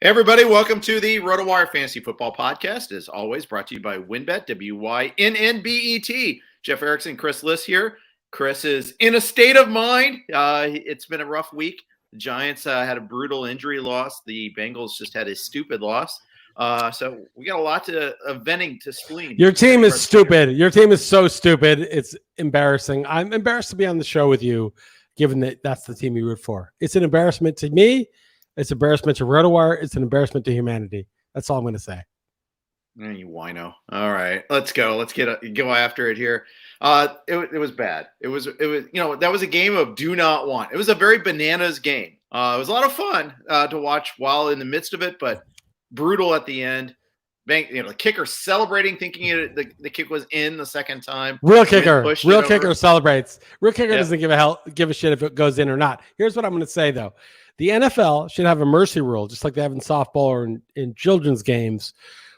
Hey everybody, welcome to the RotoWire Fantasy Football Podcast. As always, brought to you by WynnBET, WYNNBET. Jeff Erickson, Chris Liss here. Chris is in a state of mind. It's been a rough week. The Giants had a brutal injury loss. The Bengals just had a stupid loss. So we got a lot of venting to spleen. Your team is stupid. Your team is so stupid. It's embarrassing. I'm embarrassed to be on the show with you, given that that's the team you root for. It's an embarrassment to me. It's an embarrassment to RotoWire. It's an embarrassment to humanity. That's all I'm going to say. You wino. All right, let's go. Let's go after it here. It was bad. It was that was a game of do not want. It was a very bananas game. It was a lot of fun to watch while in the midst of it, but brutal at the end. The kicker celebrating, thinking the kick was in the second time. Real kicker celebrates. Real kicker doesn't give a shit if it goes in or not. Here's what I'm going to say though. The NFL should have a mercy rule, just like they have in softball or in children's games,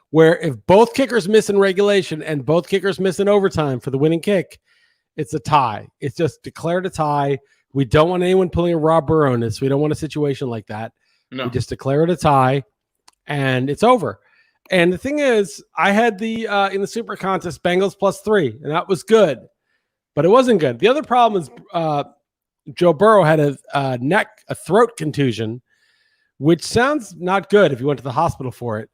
where if both kickers miss in regulation and both kickers miss in overtime for the winning kick, it's a tie. It's just declared a tie. We don't want anyone pulling a Rob Burrow in this. We don't want a situation like that. No. We just declare it a tie, and it's over. And the thing is, I had in the Super Contest, Bengals +3, and that was good, but it wasn't good. The other problem is Joe Burrow had a throat contusion, which sounds not good if you went to the hospital for it.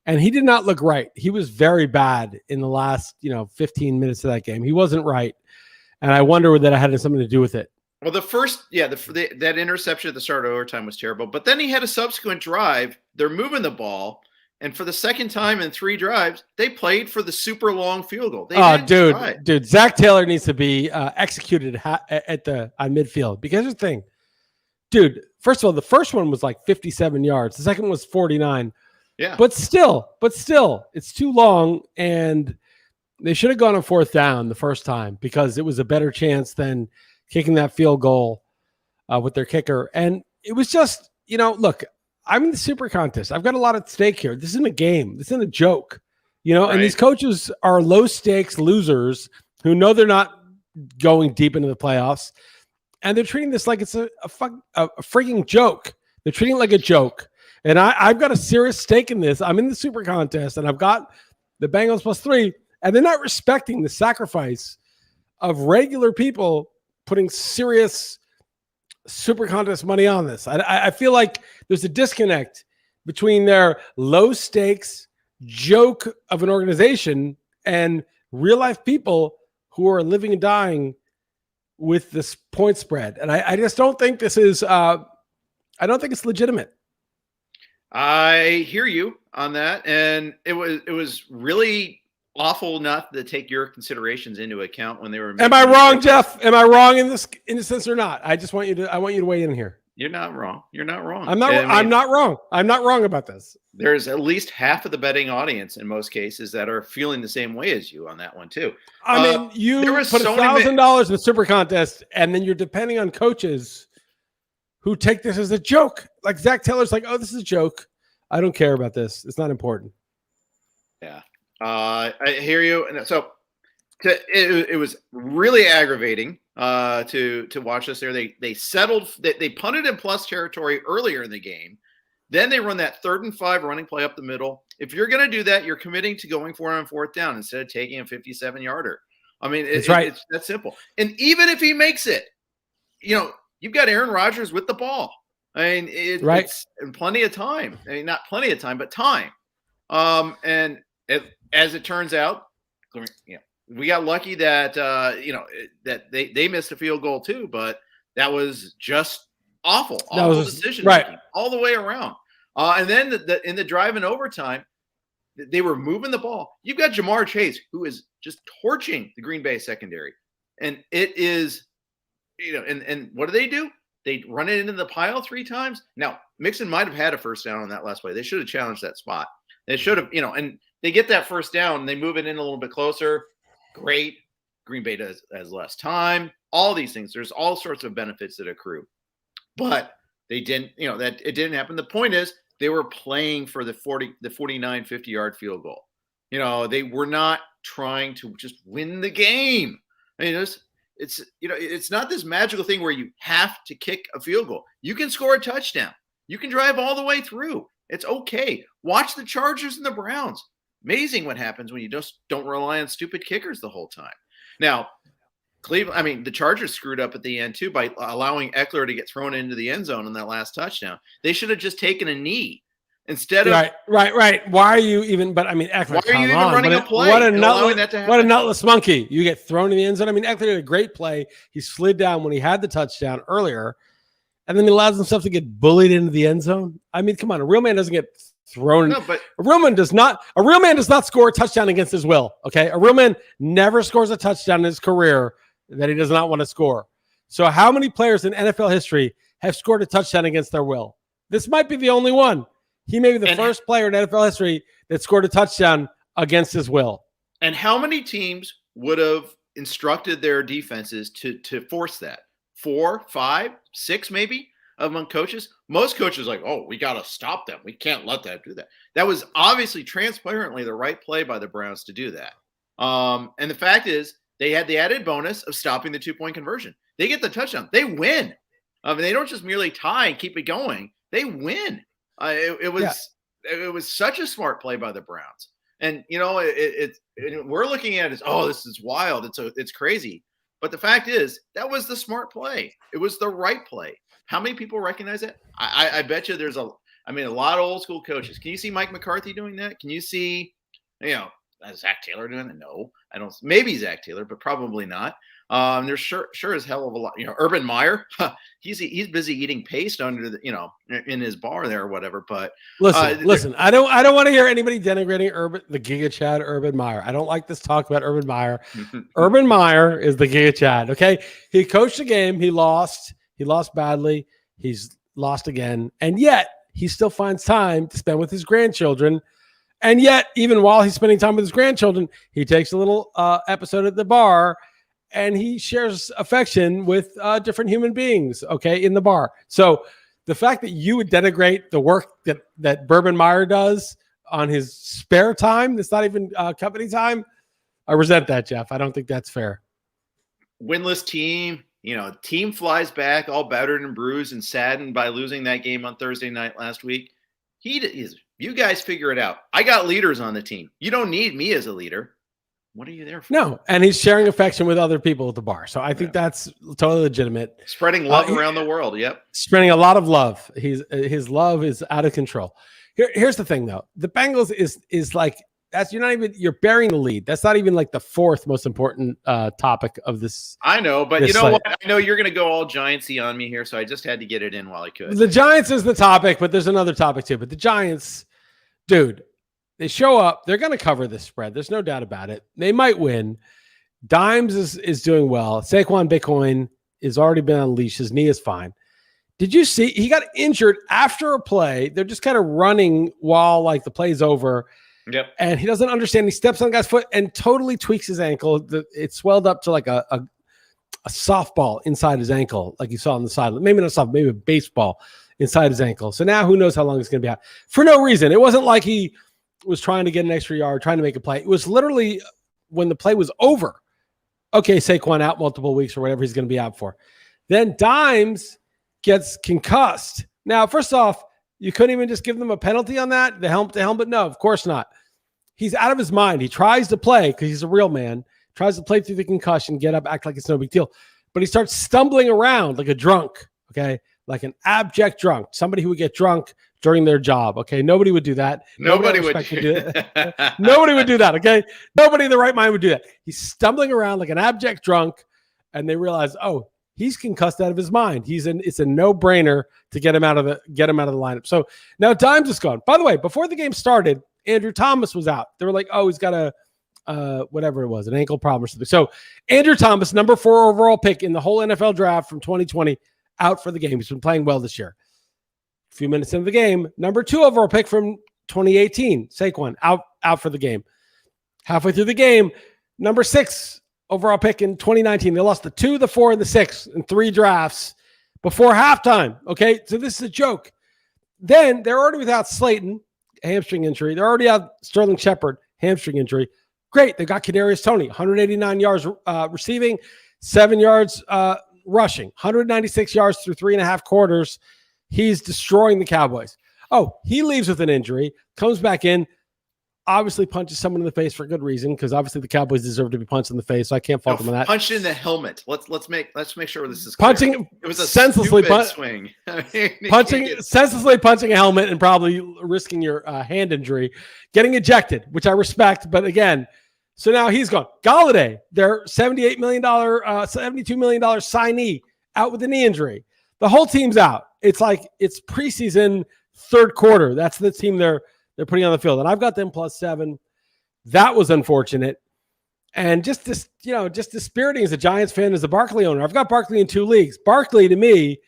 And he did not look right. He was very bad in the last, 15 minutes of that game. He wasn't right. And I wonder whether that had something to do with it. Well, that interception at the start of overtime was terrible. But then he had a subsequent drive. They're moving the ball. And for the second time in 3 drives, they played for the super long field goal. Dude, Zach Taylor needs to be executed on midfield. Because here's the thing, dude. First of all, the first one was like 57 yards. The second one was 49. Yeah. But still, it's too long, and they should have gone on 4th down the first time because it was a better chance than kicking that field goal with their kicker. And it was just, look. I'm in the Super Contest. I've got a lot at stake here. This isn't a game. This isn't a joke, right. And these coaches are low stakes losers who know they're not going deep into the playoffs, and they're treating this like it's a freaking joke. They're treating it like a joke, and I've got a serious stake in this. I'm in the Super Contest, and I've got the Bengals +3, and they're not respecting the sacrifice of regular people putting serious Super Contest money on this. I feel like there's a disconnect between their low stakes joke of an organization and real life people who are living and dying with this point spread. And I just don't think this is I don't think it's legitimate. I hear you on that. And it was really awful not to take your considerations into account when they were. Am I wrong, Jeff? Am I wrong in this sense or not? I want you to weigh in here. You're not wrong. You're not wrong. I'm not wrong. I'm not wrong about this. There's at least half of the betting audience in most cases that are feeling the same way as you on that one too. I mean, you put $1,000 in the Super Contest, and then you're depending on coaches who take this as a joke. Like Zach Taylor's like, oh, this is a joke. I don't care about this. It's not important. Yeah. I hear you. And so it was really aggravating to watch this there. They settled, they punted in plus territory earlier in the game. Then they run that 3rd and 5 running play up the middle. If you're going to do that, you're committing to going for it on 4th down instead of taking a 57-yarder. I mean, it's that simple. And even if he makes it, you've got Aaron Rodgers with the ball. I mean, it's in plenty of time. I mean, not plenty of time, but time. As it turns out, we got lucky that that they missed a field goal too, but that was just awful decision making all the way around. And then in the drive in overtime, they were moving the ball. You've got Jamar Chase, who is just torching the Green Bay secondary, and it is, and what do? They run it into the pile 3 times. Now Mixon might have had a first down on that last play. They should have challenged that spot. They should have, and they get that first down. They move it in a little bit closer. Great. Green Bay has less time. All these things. There's all sorts of benefits that accrue. But they didn't, that it didn't happen. The point is they were playing for the 49, 50-yard field goal. They were not trying to just win the game. I mean, it's not this magical thing where you have to kick a field goal. You can score a touchdown. You can drive all the way through. It's okay. Watch the Chargers and the Browns. Amazing what happens when you just don't rely on stupid kickers the whole time. Now, the Chargers screwed up at the end too by allowing Eckler to get thrown into the end zone on that last touchdown. They should have just taken a knee instead of right. Why are you even? But Eckler, why are you even running a play? What a nutless monkey! You get thrown in the end zone. Eckler did a great play. He slid down when he had the touchdown earlier, and then he allows himself to get bullied into the end zone. Come on, a real man doesn't get thrown. No, but a real man does not score a touchdown against his will. Okay, a real man never scores a touchdown in his career that he does not want to score. So how many players in NFL history have scored a touchdown against their will? This might be the only one. He may be the first player in NFL history that scored a touchdown against his will. And how many teams would have instructed their defenses to force that? 4, 5, 6 maybe among coaches? Most coaches are like, oh, we got to stop them. We can't let them do that. That was obviously transparently the right play by the Browns to do that. And the fact is, they had the added bonus of stopping the 2-point conversion. They get the touchdown. They win. They don't just merely tie and keep it going. They win. It was such a smart play by the Browns. And, we're looking at it as, oh, this is wild. It's crazy. But the fact is, that was the smart play. It was the right play. How many people recognize it? I bet you there's a lot of old school coaches. Can you see Mike McCarthy doing that? Can you see, Zach Taylor doing it? No, I don't. Maybe Zach Taylor, but probably not. There's sure as hell of a lot. Urban Meyer, he's busy eating paste under the, in his bar there or whatever. But listen. I don't want to hear anybody denigrating the Giga Chad Urban Meyer. I don't like this talk about Urban Meyer. Urban Meyer is the Giga Chad. Okay, he coached the game. He lost. He lost badly. He's lost again, and yet he still finds time to spend with his grandchildren. And yet, even while he's spending time with his grandchildren, he takes a little episode at the bar and he shares affection with different human beings, okay, in the bar. So the fact that you would denigrate the work that Urban Meyer does on his spare time, that's not even company time, I resent that, Jeff. I don't think that's fair. Winless team, team flies back all battered and bruised and saddened by losing that game on Thursday night last week. You guys figure it out. I got leaders on the team. You don't need me as a leader. What are you there for? No, and he's sharing affection with other people at the bar. So I think that's totally legitimate. Spreading love around the world. Yep. Spreading a lot of love. His love is out of control. Here's the thing, though. The Bengals is like, you're bearing the lead. That's not even like the fourth most important topic of this. I know, but you know what? I know you're going to go all Giantsy on me here, so I just had to get it in while I could. The Giants is the topic, but there's another topic too. But the Giants, dude, they show up. They're going to cover this spread. There's no doubt about it. They might win. Dimes is doing well. Saquon Bitcoin has already been unleashed. His knee is fine. Did you see? He got injured after a play. They're just kind of running while the play's over. Yep. And he doesn't understand. He steps on the guy's foot and totally tweaks his ankle. It swelled up to like a softball inside his ankle, like you saw on the sideline. Maybe not a softball, maybe a baseball inside his ankle. So now who knows how long it's going to be out for no reason. It wasn't like he was trying to get an extra yard, trying to make a play. It was literally when the play was over. Okay, Saquon out multiple weeks or whatever he's going to be out for. Then Dimes gets concussed. Now, first off, you couldn't even just give them a penalty on that? The helmet to helmet? No, of course not. He's out of his mind. He tries to play because he's a real man, tries to play through the concussion, get up, act like it's no big deal. But he starts stumbling around like a drunk, okay? Like an abject drunk, somebody who would get drunk during their job, okay? Nobody would do that. Nobody would do that. Nobody would do that, okay? Nobody in the right mind would do that. He's stumbling around like an abject drunk, and they realize, oh, he's concussed out of his mind. It's a no-brainer to get him out of the lineup. So now Dimes is gone. By the way, before the game started, Andrew Thomas was out. They were like, oh, he's got whatever it was, an ankle problem or something. So Andrew Thomas, number 4 overall pick in the whole NFL draft from 2020, out for the game. He's been playing well this year. A few minutes into the game, number 2 overall pick from 2018, Saquon, out for the game. Halfway through the game, number 6 overall pick in 2019. They lost the 2, the 4, and the 6 in 3 drafts before halftime. Okay, so this is a joke. Then they're already without Slayton, hamstring injury. They're already out Sterling Shepard, hamstring injury. Great, they got Kadarius Toney, 189 yards receiving, 7 yards rushing, 196 yards through 3.5 quarters. He's destroying the Cowboys. Oh, he leaves with an injury, comes back in, obviously punches someone in the face for a good reason, because obviously the Cowboys deserve to be punched in the face, so I can't fault them on that. Punched in the helmet. Let's make sure this is clear. It was a senselessly swing. Senselessly punching a helmet and probably risking your hand injury, getting ejected, which I respect, but again, so now he's gone. Golladay, their $78 million, $72 million signee, out with a knee injury. The whole team's out. It's like it's preseason third quarter. That's the team they're putting on the field. And I've got them +7. That was unfortunate. And just dispiriting as a Giants fan, as a Barkley owner. I've got Barkley in 2 leagues. Barkley, to me,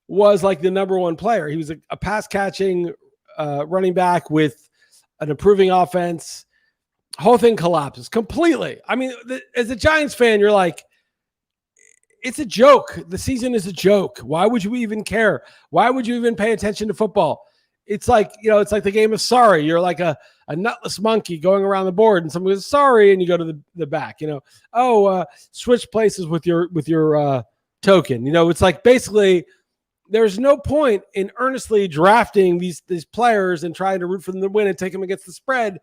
was like the number one player. He was a pass-catching running back with an improving offense. Whole thing collapses completely. I mean, as a Giants fan, you're like, it's a joke. The season is a joke. Why would you even care? Why would you even pay attention to football? It's like, it's like the game of sorry. You're like a nutless monkey going around the board and someone goes, sorry, and you go to the back, switch places with your token. It's like basically there's no point in earnestly drafting these players and trying to root for them to win and take them against the spread,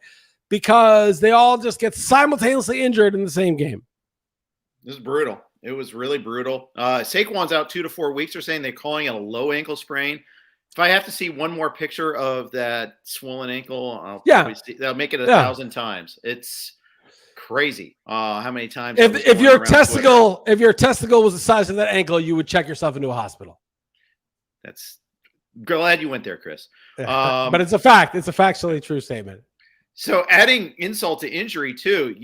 because they all just get simultaneously injured in the same game. This is brutal. It was really brutal. Saquon's out 2 to 4 weeks. They're saying they're calling it a low ankle sprain. If I have to see one more picture of that swollen ankle, I'll make it 1,000 times. It's crazy. How many times? If your testicle was the size of that ankle, you would check yourself into a hospital. That's glad you went there, Chris. But it's a fact. It's a factually true statement. So adding insult to injury too,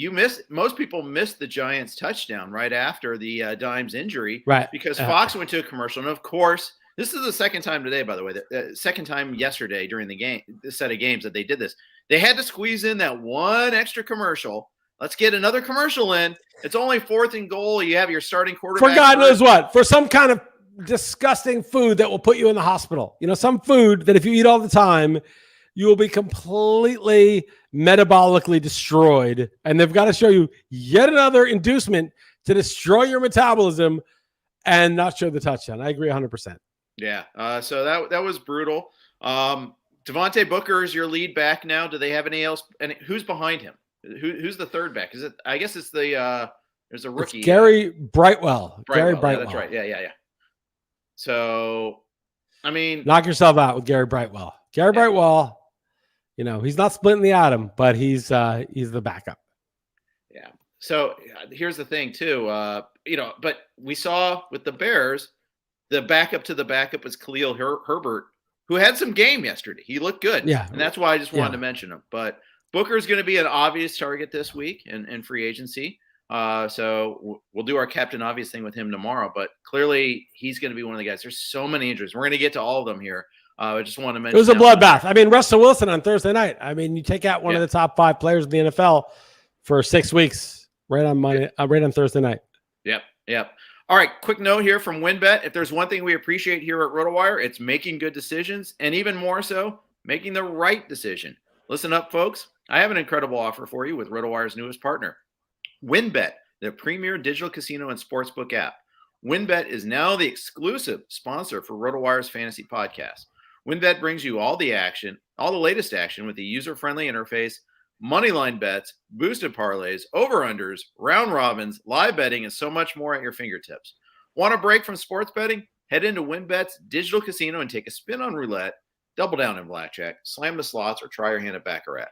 most people missed the Giants touchdown right after the Dimes injury, right? Because Fox went to a commercial, and of course, this is the second time today, by the way, the second time yesterday during the set of games that they did this. They had to squeeze in that one extra commercial. Let's get another commercial in. It's only 4th and goal. You have your starting quarterback. For God knows what, for some kind of disgusting food that will put you in the hospital. Some food that if you eat all the time, you will be completely metabolically destroyed. And they've got to show you yet another inducement to destroy your metabolism and not show the touchdown. I agree 100%. Yeah. So that was brutal. Devontae Booker is your lead back now. Do they have any else? And who's behind him? Who's the third back? Is it? I guess it's the there's a rookie. It's Gary Brightwell. Gary Brightwell. Yeah, that's right. Yeah. So, I mean, knock yourself out with Gary Brightwell. Gary Brightwell. He's not splitting the atom, but he's the backup. Yeah. So here's the thing too. But we saw with the Bears, the backup to the backup was Khalil Herbert, who had some game yesterday. He looked good. Yeah. And that's why I just wanted to mention him. But Booker is going to be an obvious target this week in free agency. So we'll do our Captain Obvious thing with him tomorrow. But clearly, he's going to be one of the guys. There's so many injuries. We're going to get to all of them here. I just want to mention. It was a bloodbath. I mean, Russell Wilson on Thursday night. I mean, you take out one of the top 5 players in the NFL for 6 weeks right on Thursday night. Yep. All right, quick note here from WynnBET. If there's one thing we appreciate here at RotoWire, it's making good decisions, and even more so, making the right decision. Listen up, folks. I have an incredible offer for you with RotoWire's newest partner, WynnBET, the premier digital casino and sportsbook app. WynnBET is now the exclusive sponsor for RotoWire's fantasy podcast. WynnBET brings you all the latest action with a user-friendly interface, moneyline bets, boosted parlays, over-unders, round robins, live betting, and so much more at your fingertips. Want a break from sports betting? Head into WynnBET's digital casino and take a spin on roulette, double down in blackjack, slam the slots, or try your hand at baccarat.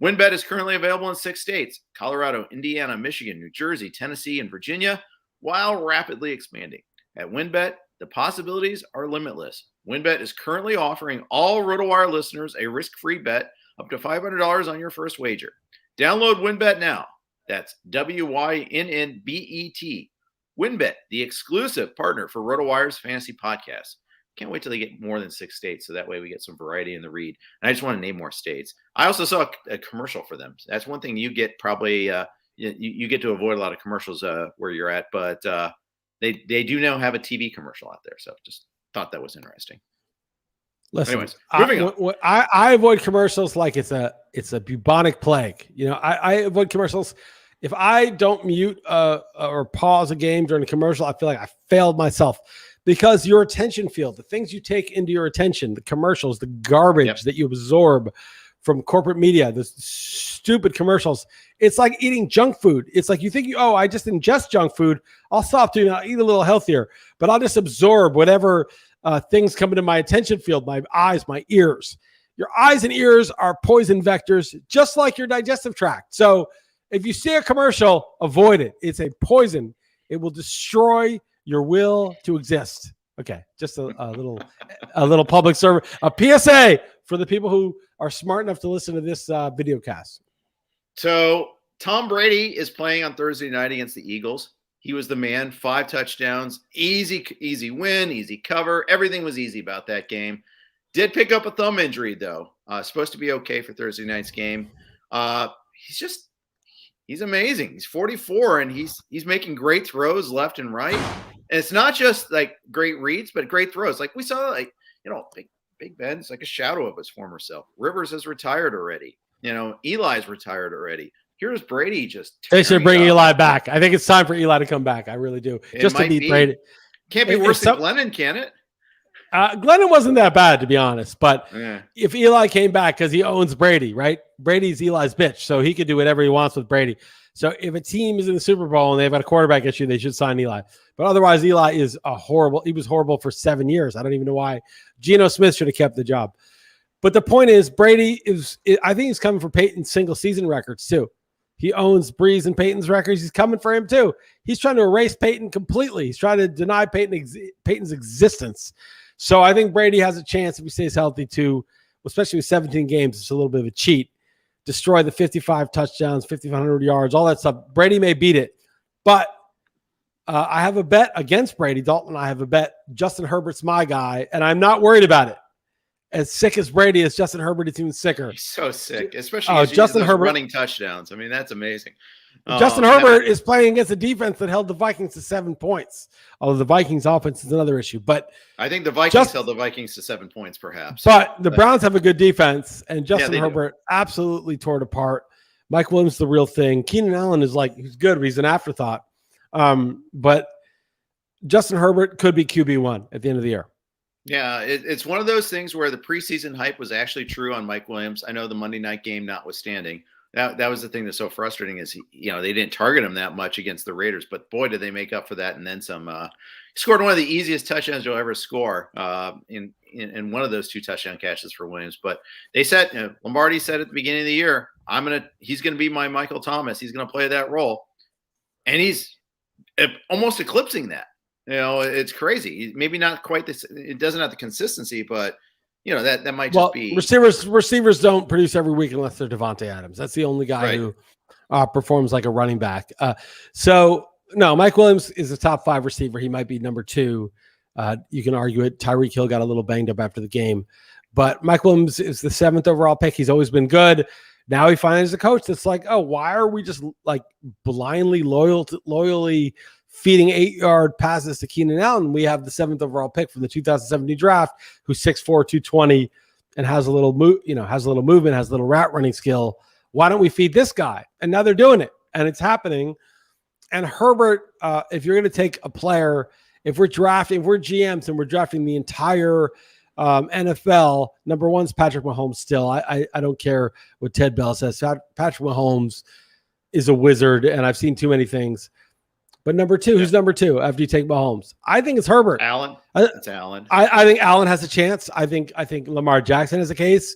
WynnBET is currently available in 6 states: Colorado, Indiana, Michigan, New Jersey, Tennessee, and Virginia, while rapidly expanding. At WynnBET, the possibilities are limitless. WynnBET is currently offering all RotoWire listeners a risk-free bet up to $500 on your first wager. Download WynnBET now. That's WYNNBET. WynnBET, the exclusive partner for RotoWire's fantasy podcast. Can't wait till they get more than 6 states, so that way we get some variety in the read. And I just want to name more states. I also saw a commercial for them. That's one thing you get probably you get to avoid a lot of commercials where you're at, but they do now have a TV commercial out there. So just thought that was interesting. Listen, anyways, moving on. I avoid commercials like it's a bubonic plague. I avoid commercials. If I don't mute or pause a game during a commercial, I feel like I failed myself, because your attention field, the things you take into your attention, the commercials, the garbage that you absorb from corporate media, the stupid commercials, it's like eating junk food. It's like you think, I just ingest junk food. I'll stop doing that, eat a little healthier, but I'll just absorb whatever things come into my attention field, my eyes, my ears. Your eyes and ears are poison vectors, just like your digestive tract. So if you see a commercial, avoid it. It's a poison. It will destroy your will to exist. Okay, just a little public service, a PSA for the people who are smart enough to listen to this video cast. So Tom Brady is playing on Thursday night against the Eagles. He was the man, 5 touchdowns, easy win, easy cover. Everything was easy about that game. Did pick up a thumb injury, though. Supposed to be okay for Thursday night's game. He's amazing. He's 44, and he's making great throws left and right. And it's not just like great reads, but great throws. Like we saw, Big Ben's like a shadow of his former self. Rivers has retired already. Eli's retired already. Here's Brady just. They should bring Eli back. I think it's time for Eli to come back. I really do. Just to beat Brady. Can't be worse than Glennon, can it? Glennon wasn't that bad, to be honest. But if Eli came back, because he owns Brady, right? Brady's Eli's bitch, so he could do whatever he wants with Brady. So if a team is in the Super Bowl and they've got a quarterback issue, they should sign Eli. But otherwise, Eli is he was horrible for 7 years. I don't even know why. Geno Smith should have kept the job. But the point is, Brady I think he's coming for Peyton's single season records too. He owns Breeze and Peyton's records. He's coming for him too. He's trying to erase Peyton completely. He's trying to deny Peyton's existence. So I think Brady has a chance if he stays healthy to, especially with 17 games, it's a little bit of a cheat. Destroy the 55 touchdowns, 5,500 yards, all that stuff. Brady may beat it. But I have a bet against Brady. Dalton and I have a bet. Justin Herbert's my guy, and I'm not worried about it. As sick as Brady is, Justin Herbert is even sicker. He's so sick, especially as Justin Herbert running touchdowns. I mean, that's amazing. Justin Herbert is playing against a defense that held the Vikings to 7 points. Although the Vikings offense is another issue. But I think the Vikings held the Vikings to 7 points, perhaps. But the Browns have a good defense, and Justin Herbert absolutely tore it apart. Mike Williams, the real thing. Keenan Allen is he's good, but he's an afterthought. But Justin Herbert could be QB1 at the end of the year. Yeah, it's one of those things where the preseason hype was actually true on Mike Williams. I know the Monday night game notwithstanding. That was the thing that's so frustrating is they didn't target him that much against the Raiders, but boy, did they make up for that and then some. He scored one of the easiest touchdowns you'll ever score in one of those 2 touchdown catches for Williams. But they said Lombardi said at the beginning of the year, he's gonna be my Michael Thomas. He's gonna play that role, and he's almost eclipsing that. It's crazy. Maybe not quite this. It doesn't have the consistency, but that might just be receivers don't produce every week unless they're Devontae Adams. That's the only guy who performs like a running back. So no, Mike Williams is a top 5 receiver. He might be number 2. You can argue it. Tyreek Hill got a little banged up after the game, but Mike Williams is the 7th overall pick. He's always been good. Now he finds a coach that's like, oh, why are we just blindly loyally feeding 8-yard passes to Keenan Allen? We have the 7th overall pick from the 2017 draft, who's 6'4", 220, and has a little movement, has a little route running skill. Why don't we feed this guy? And now they're doing it, and it's happening. And Herbert, if you're going to take a player, if we're GMs and we're drafting the entire NFL, number 1's Patrick Mahomes still. I don't care what Ted Bell says. Patrick Mahomes is a wizard, and I've seen too many things. But number 2, who's number 2 after you take Mahomes? I think it's Herbert. Allen. It's Allen. I think Allen has a chance. I think Lamar Jackson has a case.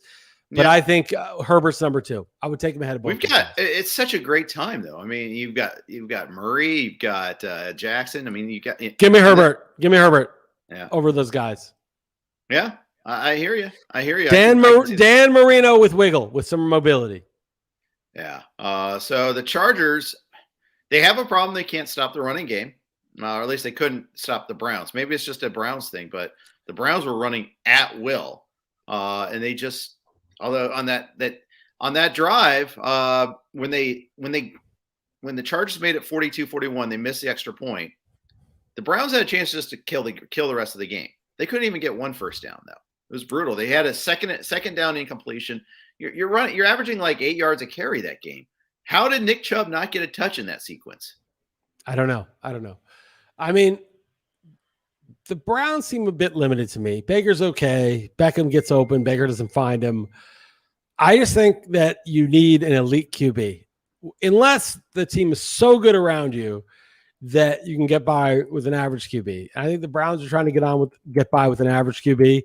But I think Herbert's number 2. I would take him ahead of both. It's such a great time though. I mean, you've got Murray, you've got Jackson. I mean, give me Herbert. Give me Herbert. Yeah. Over those guys. Yeah, I hear you. Dan Marino with some mobility. Yeah. So the Chargers, they have a problem. They can't stop the running game, or at least they couldn't stop the Browns. Maybe it's just a Browns thing, but the Browns were running at will, and they just. Although on that drive, when the Chargers made it 42-41, they missed the extra point. The Browns had a chance just to kill the rest of the game. They couldn't even get 1 first down though. It was brutal. They had a second down incompletion. You're averaging like 8 yards a carry that game. How did Nick Chubb not get a touch in that sequence? I don't know. I mean, the Browns seem a bit limited to me. Baker's okay. Beckham gets open. Baker doesn't find him. I just think that you need an elite QB. Unless the team is so good around you that you can get by with an average QB. I think the Browns are trying to get by with an average QB,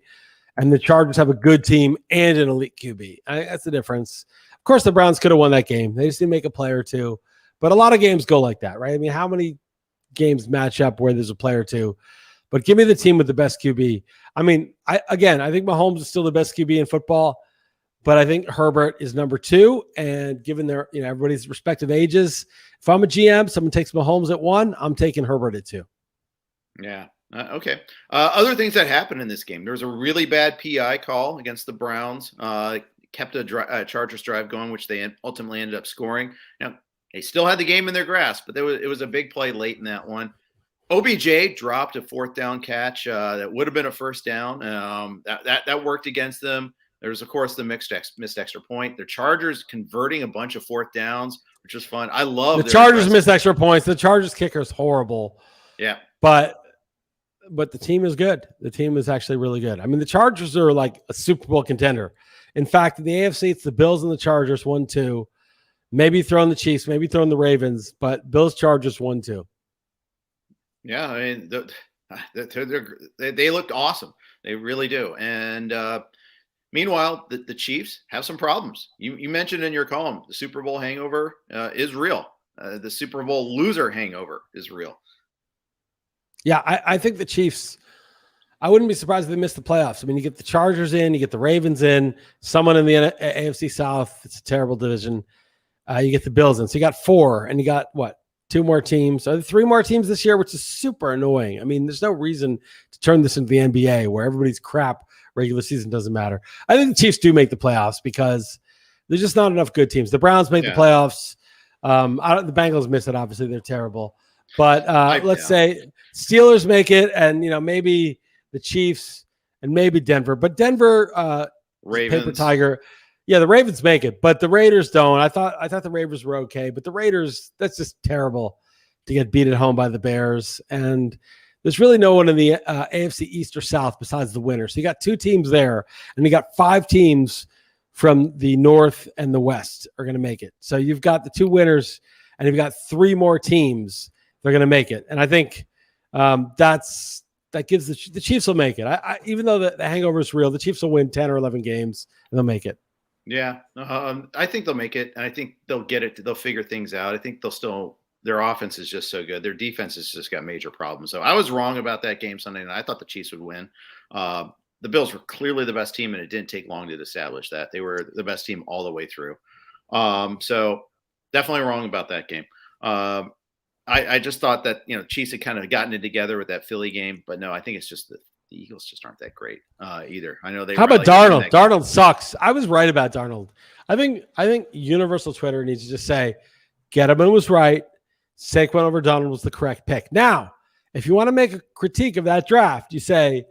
and the Chargers have a good team and an elite QB. I think that's the difference. Of course, the Browns could have won that game. They just didn't make a play or two. But a lot of games go like that, right? I mean, how many games match up where there's a play or two? But give me the team with the best QB. I mean, I think Mahomes is still the best QB in football, but I think Herbert is number 2. And given their, everybody's respective ages, if I'm a GM, someone takes Mahomes at 1, I'm taking Herbert at 2. Yeah. Okay. Other things that happened in this game. There was a really bad PI call against the Browns. Kept a Chargers drive going, which they ultimately ended up scoring. Now, they still had the game in their grasp, but it was a big play late in that one. OBJ dropped a 4th down catch that would have been a first down. That worked against them. There was, of course, the missed extra point. The Chargers converting a bunch of 4th downs, which was fun. I love the Chargers missed extra points. The Chargers kicker is horrible. Yeah, but the team is good. The team is actually really good. I mean, the Chargers are like a Super Bowl contender. In fact, in the AFC, it's the Bills and the Chargers 1-2. Maybe throwing the Chiefs, maybe throwing the Ravens, but Bills Chargers 1-2. Yeah, I mean, they looked awesome. They really do. And meanwhile, the Chiefs have some problems. You mentioned in your column, the Super Bowl hangover is real. The Super Bowl loser hangover is real. Yeah, I think the Chiefs, I wouldn't be surprised if they missed the playoffs. I mean, you get the Chargers in, you get the Ravens in, someone in the AFC South. It's a terrible division. You get the Bills in. So you got 4, and you got, 2 more teams, or 3 more teams this year, which is super annoying. I mean, there's no reason to turn this into the NBA where everybody's crap regular season doesn't matter. I think the Chiefs do make the playoffs because there's just not enough good teams. The Browns make the playoffs. The Bengals miss it, obviously. They're terrible. But let's say Steelers make it, and maybe the Chiefs and maybe Denver. But Denver, Ravens, paper tiger. Yeah, the Ravens make it, but the Raiders don't. I thought the Raiders were okay, but the Raiders, that's just terrible to get beat at home by the Bears. And there's really no one in the AFC East or South besides the winner. So you got 2 teams there, and you got 5 teams from the North and the West are going to make it. So you've got the 2 winners, and you've got 3 more teams that are going to make it. And I think that gives the Chiefs will make it. Even though the hangover is real, the Chiefs will win 10 or 11 games, and they'll make it. Yeah, I think they'll make it, and I think they'll get it. They'll figure things out. I think their offense is just so good. Their defense has just got major problems. So I was wrong about that game Sunday night. I thought the Chiefs would win. The Bills were clearly the best team, and it didn't take long to establish that. They were the best team all the way through. So definitely wrong about that game. I just thought that, Chiefs had kind of gotten it together with that Philly game, but no, I think it's just the Eagles just aren't that great either. I know they. How about Darnold? Darnold sucks. I was right about Darnold. I think universal Twitter needs to just say, Gettleman was right. Saquon over Darnold was the correct pick. Now, if you want to make a critique of that draft, you say,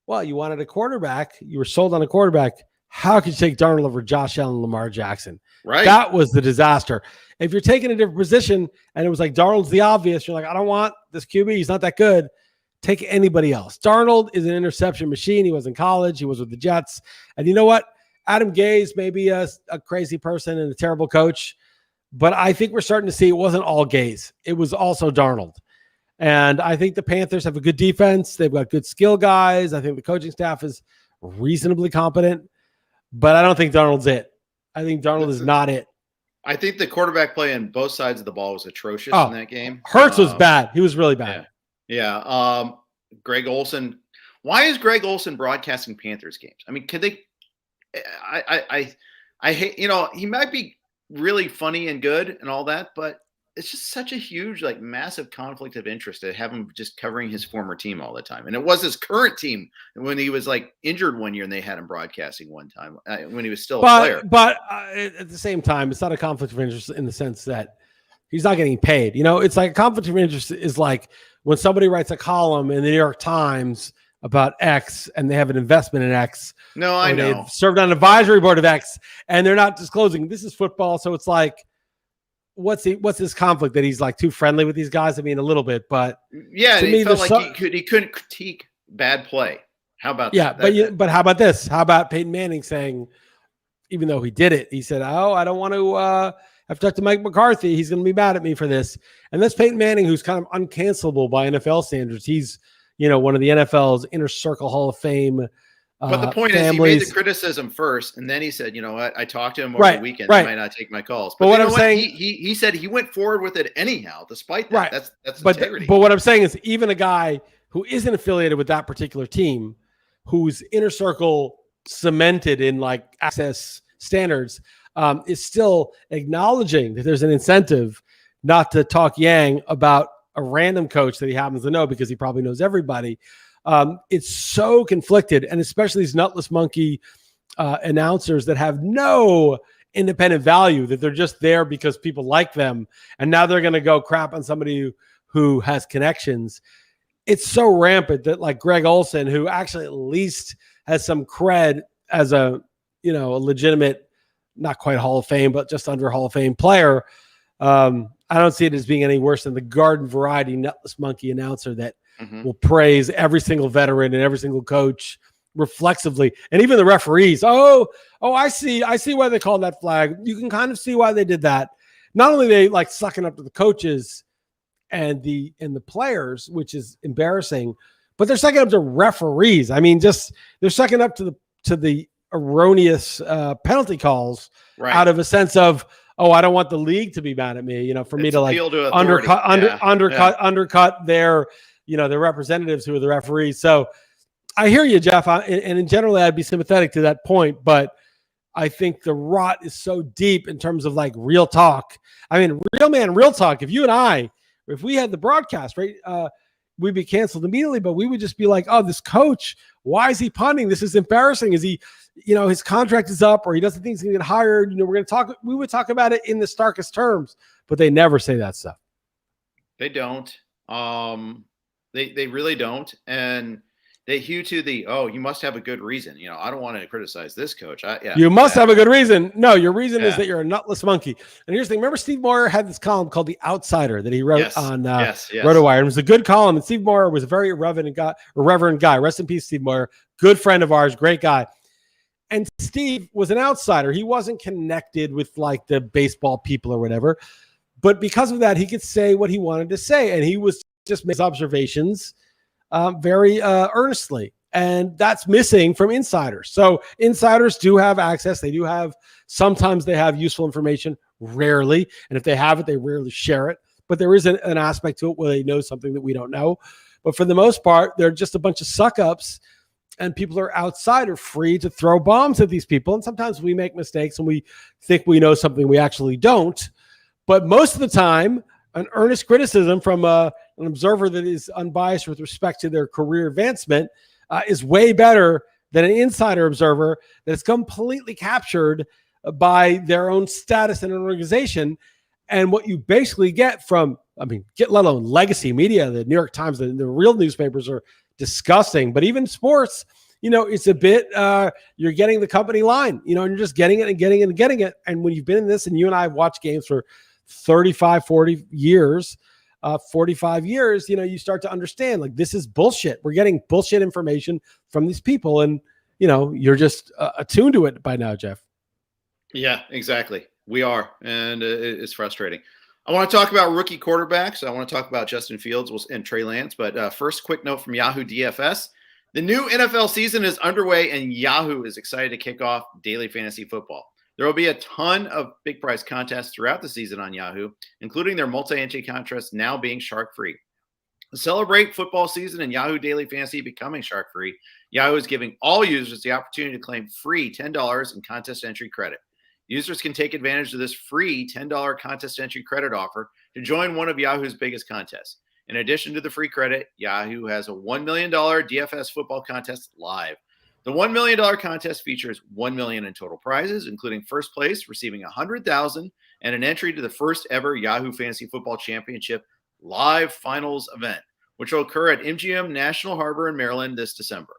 well, you wanted a quarterback. You were sold on a quarterback. How could you take Darnold over Josh Allen and Lamar Jackson? Right. That was the disaster. If you're taking a different position and it was like Darnold's the obvious, you're like, I don't want this QB. He's not that good. Take anybody else. Darnold is an interception machine. He was in college. He was with the Jets. And you know what? Adam Gase may be a crazy person and a terrible coach, but I think we're starting to see it wasn't all Gase. It was also Darnold. And I think the Panthers have a good defense. They've got good skill guys. I think the coaching staff is reasonably competent, but I don't think Darnold's it. I think Darnold is not it. I think the quarterback play on both sides of the ball was atrocious in that game. Hurts was bad. He was really bad. Yeah. Greg Olson. Why is Greg Olson broadcasting Panthers games? I mean, could they? I hate. He might be really funny and good and all that, but it's just such a huge, massive conflict of interest to have him just covering his former team all the time. And it was his current team when he was injured one year and they had him broadcasting one time when he was still a player. But at the same time, it's not a conflict of interest in the sense that he's not getting paid. It's like a conflict of interest is like when somebody writes a column in the New York Times about X and they have an investment in X. No, I know. They've served on an advisory board of X and they're not disclosing this is football. So it's like, what's this conflict that he's too friendly with these guys? I mean, a little bit, but yeah, he felt like he couldn't critique bad play. How about yeah? that? But how about this? How about Peyton Manning saying, even though he did it, he said, "Oh, I don't want to have to talk to Mike McCarthy. He's going to be mad at me for this." And that's Peyton Manning, who's kind of uncancelable by NFL standards. He's, one of the NFL's inner circle Hall of Fame. But the point is, he made the criticism first, and then he said, "You know what? I talked to him over the weekend. He might not take my calls." But what I'm saying, he said he went forward with it anyhow, despite that. Right. That's integrity. But what I'm saying is, even a guy who isn't affiliated with that particular team, whose inner circle cemented in like access standards, is still acknowledging that there's an incentive not to talk yang about a random coach that he happens to know because he probably knows everybody. It's so conflicted, and especially these nutless monkey announcers that have no independent value, that they're just there because people like them, and now they're going to go crap on somebody who has connections. It's so rampant that like Greg Olson, who actually at least has some cred as a legitimate, not quite Hall of Fame, but just under Hall of Fame player. I don't see it as being any worse than the garden variety nutless monkey announcer that will praise every single veteran and every single coach reflexively, and even the referees. Oh, I see why they called that flag. You can kind of see why they did that. Not only they like sucking up to the coaches and the players, which is embarrassing, but they're sucking up to referees. I mean, just they're sucking up to the erroneous penalty calls out of a sense of, oh, I don't want the league to be mad at me, for me to like undercut their their representatives who are the referees. So I hear you, Jeff. And in generally, I'd be sympathetic to that point, but I think the rot is so deep in terms of like real talk. I mean, real talk. If you and I, if we had the broadcast, right, we'd be canceled immediately, but we would just be like, oh, this coach, why is he punting? This is embarrassing. Is he, his contract is up, or he doesn't think he's going to get hired. We would talk about it in the starkest terms, but they never say that stuff. They don't. They really don't. And they hew to the, you must have a good reason. I don't want to criticize this coach. You must have a good reason. No, your reason is that you're a nutless monkey. And here's the thing. Remember Steve Moyer had this column called The Outsider that he wrote on RotoWire. It was a good column. And Steve Moyer was a very reverend guy. Rest in peace, Steve Moyer. Good friend of ours. Great guy. And Steve was an outsider. He wasn't connected with like the baseball people or whatever. But because of that, he could say what he wanted to say. And he was just making observations very earnestly. And that's missing from insiders. So insiders do have access. Sometimes they have useful information, rarely. And if they have it, they rarely share it. But there is an aspect to it where they know something that we don't know. But for the most part, they're just a bunch of suck-ups, and people are outside are free to throw bombs at these people. And sometimes we make mistakes and we think we know something we actually don't. But most of the time, an earnest criticism from an observer that is unbiased with respect to their career advancement is way better than an insider observer that's completely captured by their own status in an organization. And what you basically get from, let alone legacy media, the New York Times, the real newspapers are disgusting, but even sports, it's a bit, you're getting the company line, and you're just getting it and getting it and getting it. And when you've been in this, and you and I have watched games for 35, 40 years, 45 years, you start to understand like this is bullshit. We're getting bullshit information from these people, and you're just attuned to it by now, Jeff. Yeah, exactly. We are, and it's frustrating. I want to talk about rookie quarterbacks. I want to talk about Justin Fields and Trey Lance, but first, quick note from Yahoo DFS. The new NFL season is underway, and Yahoo is excited to kick off daily fantasy football. There will be a ton of big prize contests throughout the season on Yahoo, including their multi-entry contest now being shark-free. To celebrate football season and Yahoo Daily Fantasy becoming shark-free, Yahoo is giving all users the opportunity to claim free $10 in contest entry credit. Users can take advantage of this free $10 contest entry credit offer to join one of Yahoo's biggest contests. In addition to the free credit, Yahoo has a $1 million DFS football contest live. The $1 million contest features $1 million in total prizes, including first place receiving $100,000 and an entry to the first ever Yahoo Fantasy Football Championship live finals event, which will occur at MGM National Harbor in Maryland this December.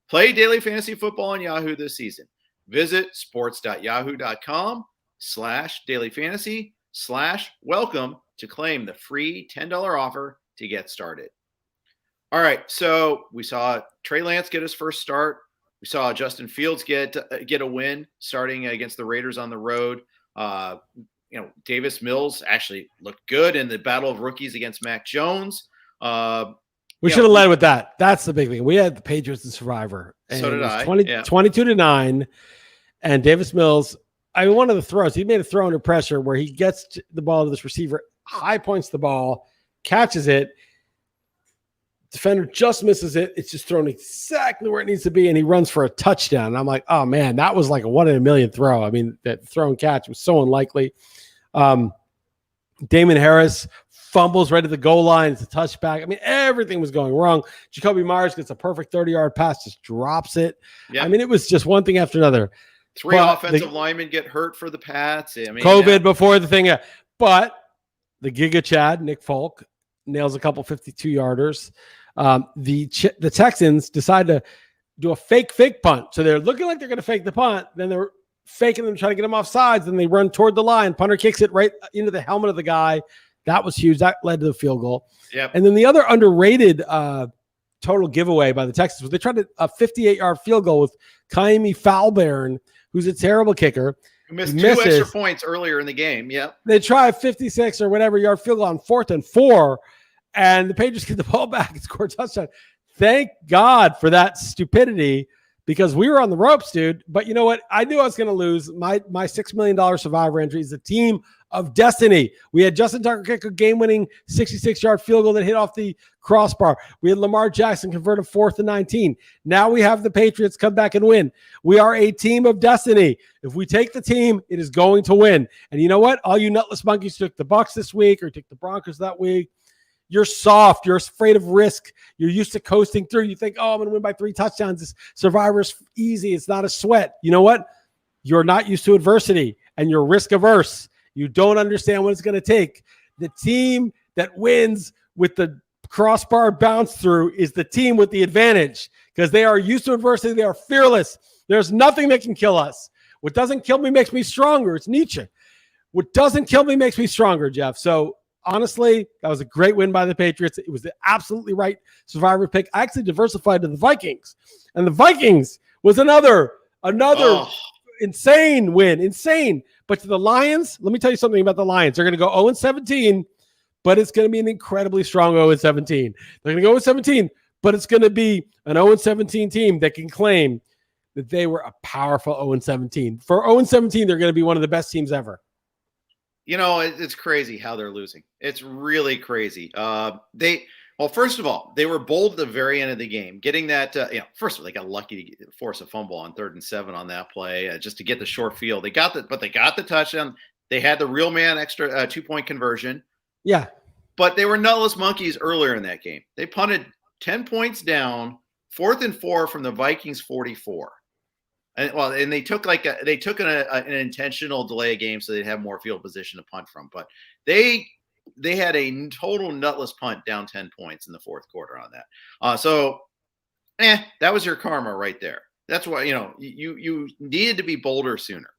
Play daily fantasy football on Yahoo this season. Visit sports.yahoo.com/dailyfantasy/welcome to claim the free $10 offer to get started. All right. So we saw Trey Lance get his first start. We saw Justin Fields get a win starting against the Raiders on the road. Davis Mills actually looked good in the battle of rookies against Mac Jones. We should have led with that. That's the big thing. We had the Patriots and Survivor. And so did I. 22-9. And Davis Mills, one of the throws, he made a throw under pressure where he gets the ball to this receiver, high points the ball, catches it. Defender just misses it. It's just thrown exactly where it needs to be, and he runs for a touchdown. And I'm like, oh, man, that was like a 1 in a million throw. I mean, that throw and catch was so unlikely. Damon Harris fumbles right at the goal line. It's a touchback. I mean, everything was going wrong. Jacoby Myers gets a perfect 30-yard pass, just drops it. Yeah. I mean, it was just one thing after another. Three offensive linemen get hurt for the Pats. I mean, COVID before the thing. But the Giga Chad, Nick Folk, nails a couple 52-yarders. The Texans decide to do a fake punt. So they're looking like they're going to fake the punt. Then they're faking them, trying to get them off sides. Then they run toward the line. Punter kicks it right into the helmet of the guy. That was huge. That led to the field goal. Yep. And then the other underrated total giveaway by the Texans was they tried a 58-yard field goal with Kaimi Falbairn, who's a terrible kicker. Who missed 2 extra points earlier in the game. Yep. They try a 56 or whatever yard field goal on 4th and 4. And the Patriots get the ball back and score a touchdown. Thank God for that stupidity because we were on the ropes, dude. But you know what? I knew I was going to lose. My $6 million survivor entry is a team of destiny. We had Justin Tucker kick a game-winning 66-yard field goal that hit off the crossbar. We had Lamar Jackson convert a 4th and 19. Now we have the Patriots come back and win. We are a team of destiny. If we take the team, it is going to win. And you know what? All you nutless monkeys took the Bucs this week or took the Broncos that week. You're soft. You're afraid of risk. You're used to coasting through. You think, I'm going to win by 3 touchdowns. This Survivor's easy. It's not a sweat. You know what? You're not used to adversity, and you're risk averse. You don't understand what it's going to take. The team that wins with the crossbar bounce through is the team with the advantage because they are used to adversity. They are fearless. There's nothing that can kill us. What doesn't kill me makes me stronger. It's Nietzsche. What doesn't kill me makes me stronger, Jeff. So, honestly, that was a great win by the Patriots. It was the absolutely right survivor pick. I actually diversified to the Vikings, and the Vikings was another insane win. Insane. But to the Lions, let me tell you something about the Lions. They're going to go 0-17, but it's going to be an incredibly strong 0-17. They're going to go 0-17, but it's going to be an 0-17 team that can claim that they were a powerful 0-17. For 0-17, they're going to be one of the best teams ever. You know, it's crazy how they're losing. It's really crazy. First of all, they were bold at the very end of the game, getting that. First of all, they got lucky to force a fumble on 3rd and 7 on that play, just to get the short field. They got the touchdown. They had the real man extra 2-point conversion. Yeah, but they were nutless monkeys earlier in that game. They punted 10 points down, 4th and 4 from the Vikings 44. And they took an intentional delay game so they'd have more field position to punt from. But they had a total nutless punt down 10 points in the 4th quarter on that. That was your karma right there. That's why you needed to be bolder sooner.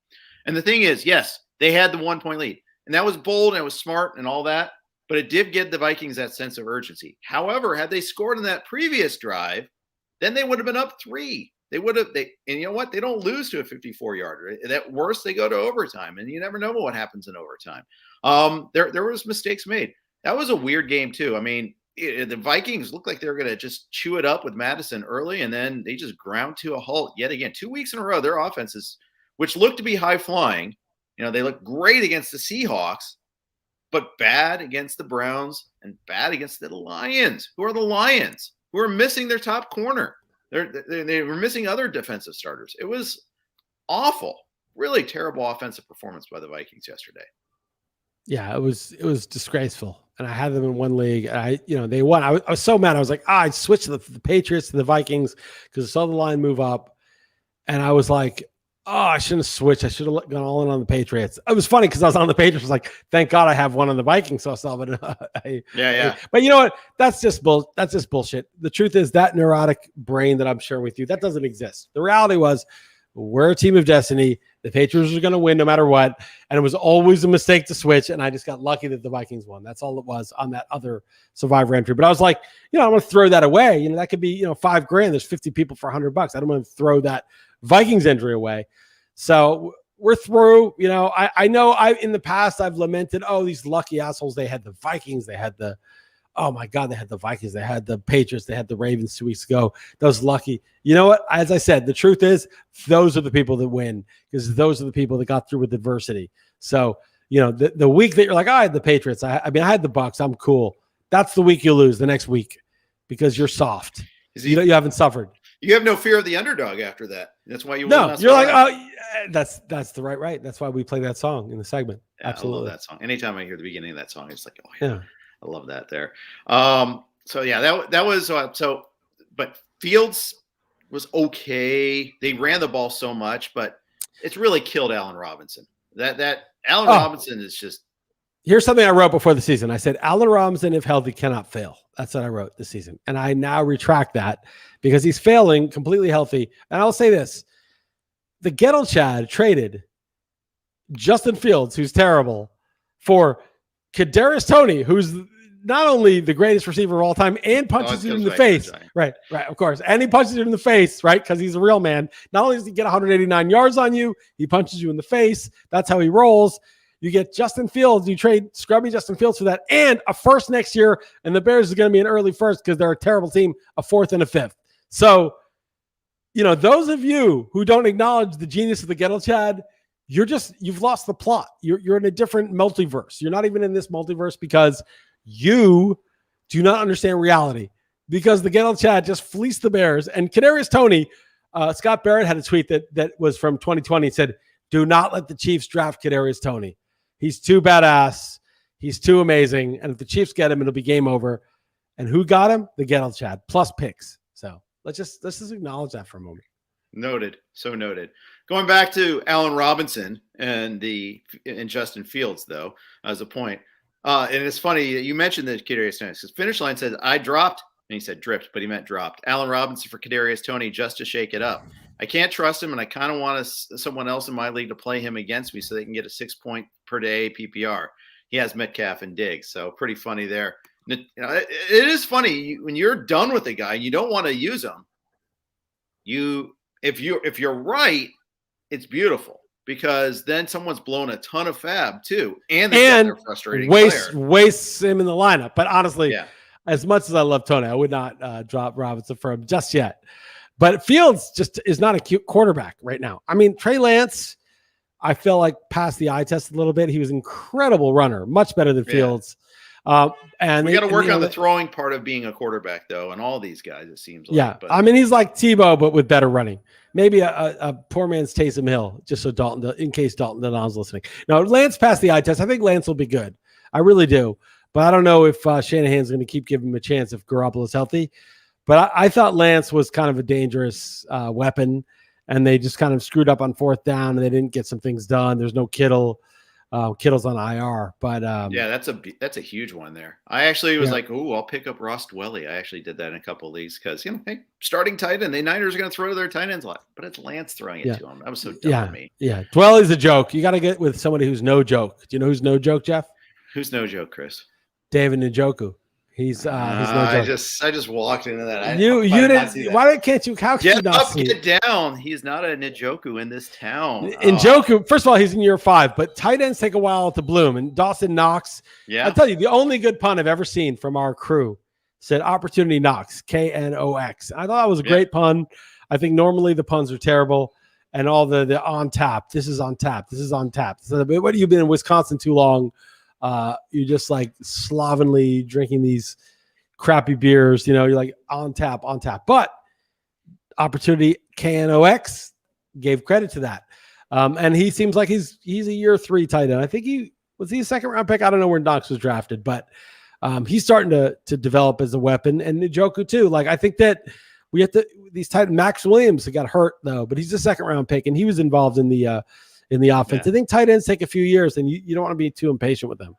And the thing is, yes, they had the 1-point lead, and that was bold and it was smart and all that. But it did give the Vikings that sense of urgency. However, had they scored in that previous drive, then they would have been up 3. And you know what? They don't lose to a 54-yarder. At worst, they go to overtime, and you never know what happens in overtime. There was mistakes made. That was a weird game too. I mean, the Vikings looked like they were going to just chew it up with Madison early, and then they just ground to a halt yet again. 2 weeks in a row, their offenses, which looked to be high flying, they looked great against the Seahawks, but bad against the Browns and bad against the Lions. Who are the Lions? Who are missing their top corner? They were missing other defensive starters. It was awful, really terrible offensive performance by the Vikings yesterday. Yeah, it was disgraceful. And I had them in one league. And they won. I was so mad. I was like, I switched the Patriots to the Vikings because I saw the line move up. And I was like, I shouldn't have switched. I should have gone all in on the Patriots. It was funny because I was on the Patriots. I was like, thank God I have one on the Vikings. So I saw it. Yeah. But you know what? That's just bullshit. The truth is that neurotic brain that I'm sharing with you, that doesn't exist. The reality was we're a team of destiny. The Patriots are going to win no matter what. And it was always a mistake to switch. And I just got lucky that the Vikings won. That's all it was on that other Survivor entry. But I was like, I'm going to throw that away. That could be, $5,000. There's 50 people for $100. I don't want to throw that Vikings entry away. So we're through. I know in the past I've lamented, these lucky assholes. They had the Vikings. They had oh my God, they had the Vikings. They had the Patriots. They had the Ravens 2 weeks ago. Those lucky. You know what? As I said, the truth is those are the people that win because those are the people that got through with adversity. So, the week that you're like, I had the Patriots. I had the Bucks. I'm cool. That's the week you lose the next week because you're soft. You haven't suffered. You have no fear of the underdog after that. That's why you no. You're like, that's the right. That's why we play that song in the segment. Yeah, absolutely, I love that song. Anytime I hear the beginning of that song, it's like, yeah. I love that there. So yeah, that was but Fields was okay. They ran the ball so much, but it's really killed Allen Robinson. That Allen Robinson is just. Here's something I wrote before the season. I said, Allen Robinson, if healthy, cannot fail. That's what I wrote this season. And I now retract that because he's failing completely healthy. And I'll say this. The Ghetto Chad traded Justin Fields, who's terrible, for Kadarius Toney, who's not only the greatest receiver of all time and punches you in the face. Right, of course. And he punches you in the face, right? Because he's a real man. Not only does he get 189 yards on you, he punches you in the face. That's how he rolls. You get Justin Fields. You trade scrubby Justin Fields for that and a first next year. And the Bears is going to be an early first because they're a terrible team, a fourth and a fifth. So, those of you who don't acknowledge the genius of the Ghetto Chad, you've lost the plot. You're in a different multiverse. You're not even in this multiverse because you do not understand reality because the Ghetto Chad just fleeced the Bears. And Kadarius Toney, Scott Barrett had a tweet that was from 2020. It said, do not let the Chiefs draft Kadarius Toney. He's too badass. He's too amazing. And if the Chiefs get him, it'll be game over. And who got him? The Ghetto Chad plus picks. So let's just acknowledge that for a moment. Noted. So noted. Going back to Allen Robinson and Justin Fields, though, as a point. And it's funny, you mentioned that Kadarius Toney. His finish line says, I dropped, and he said dripped, but he meant dropped. Allen Robinson for Kadarius Toney just to shake it up. I can't trust him, and I kind of want someone else in my league to play him against me so they can get a 6-point per day PPR. He has Metcalf and Diggs, so pretty funny there. It is funny when you're done with a guy and you don't want to use him. If you're right, it's beautiful because then someone's blown a ton of fab too, and they're frustrating. Wastes him in the lineup. But honestly, as much as I love Tony, I would not drop Robinson for him just yet. But Fields just is not a cute quarterback right now. I mean, Trey Lance, I feel like passed the eye test a little bit. He was an incredible runner, much better than Fields. And we got to work on the throwing part of being a quarterback, though, and all these guys, it seems like. Yeah, I mean, he's like Tebow, but with better running. Maybe a poor man's Taysom Hill, just so in case Dalton Donald's listening. No, Lance passed the eye test. I think Lance will be good. I really do. But I don't know if Shanahan's going to keep giving him a chance if Garoppolo's healthy. But I thought Lance was kind of a dangerous weapon, and they just kind of screwed up on fourth down, and they didn't get some things done. There's no Kittle. Kittle's on IR, but that's a huge one there. I actually was like, "Ooh, I'll pick up Ross Dwelly." I actually did that in a couple of leagues because hey, starting tight end, the Niners are going to throw their tight ends a lot, but it's Lance throwing it to him. That was so dumb of me. Yeah, Dwelly's a joke. You got to get with somebody who's no joke. Do you know who's no joke, Jeff? Who's no joke, Chris? David Njoku. He's no joke. I just walked into that. You didn't. Why can't you? How can you not see? Get down. He's not a Njoku in this town. Njoku. First of all, he's in year 5, but tight ends take a while to bloom. And Dawson Knox. Yeah, I'll tell you, the only good pun I've ever seen from our crew said "Opportunity Knox," KNOX. I thought that was a great pun. I think normally the puns are terrible, and all the on tap. This is on tap. This is on tap. So, what have you been in Wisconsin too long? You're just like slovenly drinking these crappy beers, you're like on tap. But Opportunity KNOX gave credit to that. And he seems like he's a year 3 tight end. I think he a 2nd round pick. I don't know where Knox was drafted, but he's starting to develop as a weapon. And Njoku too. Like I think that we have these tight Max Williams got hurt though, but he's a 2nd round pick and he was involved in the offense. I think tight ends take a few years, and you don't want to be too impatient with them.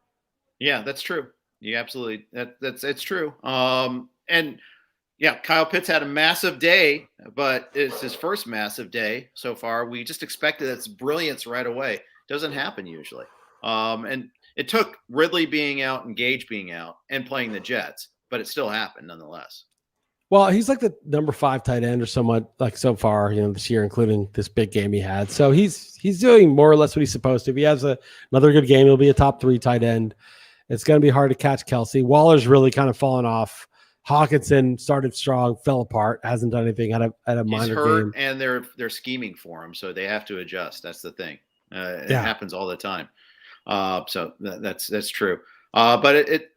Yeah, that's true. You absolutely it's true. And Yeah, Kyle Pitts had a massive day, but it's his first massive day so far. We just expected its brilliance right away. Doesn't happen usually. And it took Ridley being out and Gage being out and playing the Jets, but it still happened nonetheless. Well, he's like the number 5 tight end or somewhat, like so far, this year, including this big game he had. So he's doing more or less what he's supposed to. If he has another good game, he'll be a top 3 tight end. It's going to be hard to catch Kelsey. Waller's really kind of fallen off. Hawkinson started strong, fell apart, hasn't done anything at a minor game. And they're scheming for him, so they have to adjust. That's the thing. It happens all the time. So that's true. But it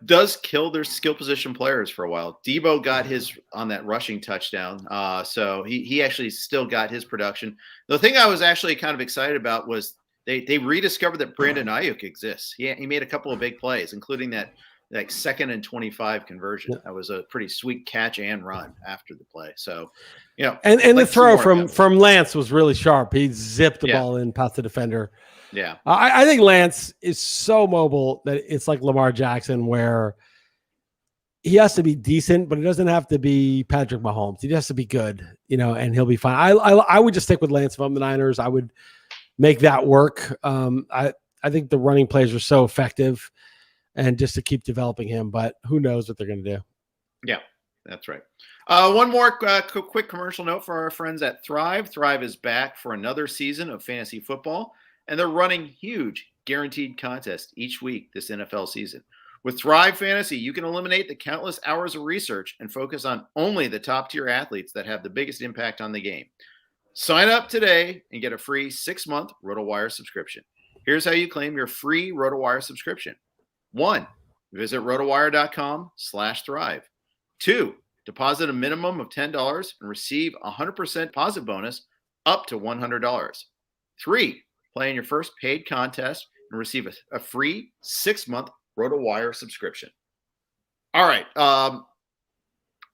does kill their skill position players for a while. Debo got his on that rushing touchdown. So he actually still got his production. The thing I was actually kind of excited about was they rediscovered that Brandon Ayuk exists. He made a couple of big plays, including that like 2nd and 25 conversion. That was a pretty sweet catch and run after the play. So, and the throw from Lance was really sharp. He zipped the ball in past the defender. Yeah. I think Lance is so mobile that it's like Lamar Jackson, where he has to be decent, but he doesn't have to be Patrick Mahomes. He has to be good, and he'll be fine. I would just stick with Lance if I'm the Niners. I would make that work. I think the running plays are so effective, and just to keep developing him, but who knows what they're going to do. Yeah, that's right. One more quick commercial note for our friends at Thrive. Thrive is back for another season of fantasy football, and they're running huge guaranteed contests each week this NFL season. With Thrive Fantasy, you can eliminate the countless hours of research and focus on only the top-tier athletes that have the biggest impact on the game. Sign up today and get a free 6-month RotoWire subscription. Here's how you claim your free RotoWire subscription. 1, visit rotowire.com/thrive. 2, deposit a minimum of $10 and receive a 100% deposit bonus up to $100. 3, play in your first paid contest and receive a free 6-month RotoWire subscription. All right.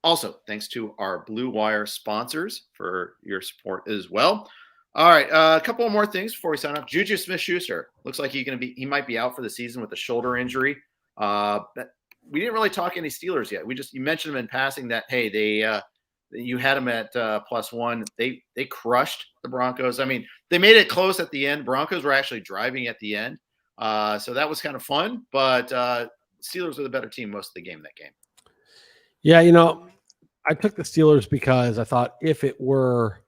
Also, thanks to our Blue Wire sponsors for your support as well. All right, a couple of more things before we sign off. Juju Smith-Schuster looks like he might be out for the season with a shoulder injury. But we didn't really talk any Steelers yet. You mentioned them in passing that you had them at +1. They crushed the Broncos. I mean, they made it close at the end. Broncos were actually driving at the end, so that was kind of fun. But Steelers were the better team most of the game in that game. Yeah, I took the Steelers because I thought if it were